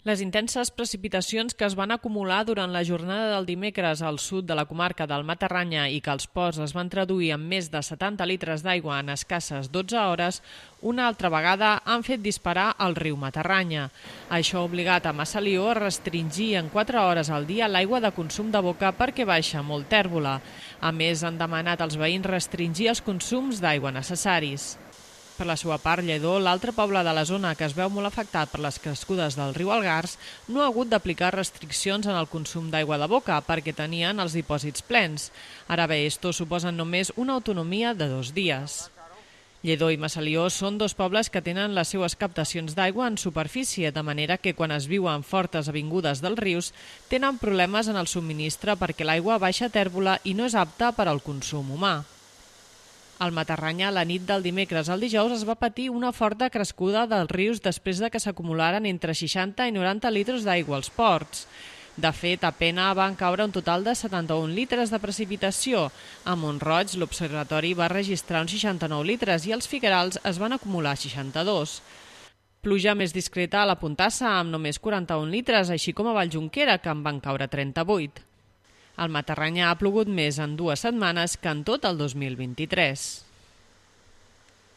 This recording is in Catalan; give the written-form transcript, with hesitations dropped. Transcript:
Les intenses precipitacions que es van acumular durant la jornada del dimecres al sud de la comarca del Matarranya i que als ports es van traduir en més de 70 litres d'aigua en escasses 12 hores, una altra vegada han fet disparar el riu Matarranya. Això ha obligat a Massalió a restringir en 4 hores al dia l'aigua de consum de boca perquè baixa molt tèrbola. A més, han demanat als veïns restringir els consums d'aigua necessaris. Per la seva part, Lledó, l'altre poble de la zona que es veu molt afectat per les crescudes del riu Algars, no ha hagut d'aplicar restriccions en el consum d'aigua de boca perquè tenien els dipòsits plens. Ara bé, esto suposen només una autonomia de 2 dies. Lledó i Massalió són 2 pobles que tenen les seues captacions d'aigua en superfície, de manera que quan es viuen fortes avingudes dels rius tenen problemes en el subministre perquè l'aigua baixa tèrbola i no és apta per al consum humà. Al Matarranya, la nit del dimecres al dijous es va patir una forta crescuda dels rius després de que s'acumularen entre 60 i 90 litres d'aigua als ports. De fet, a Pena van caure un total de 71 litres de precipitació. A Mont-roig, l'observatori va registrar uns 69 litres i als Figuerals es van acumular 62. Pluja més discreta a la Puntassa, amb només 41 litres, així com a Valljunquera, que en van caure 38. Al Matarranya ha plogut més en 2 setmanes que en tot el 2023.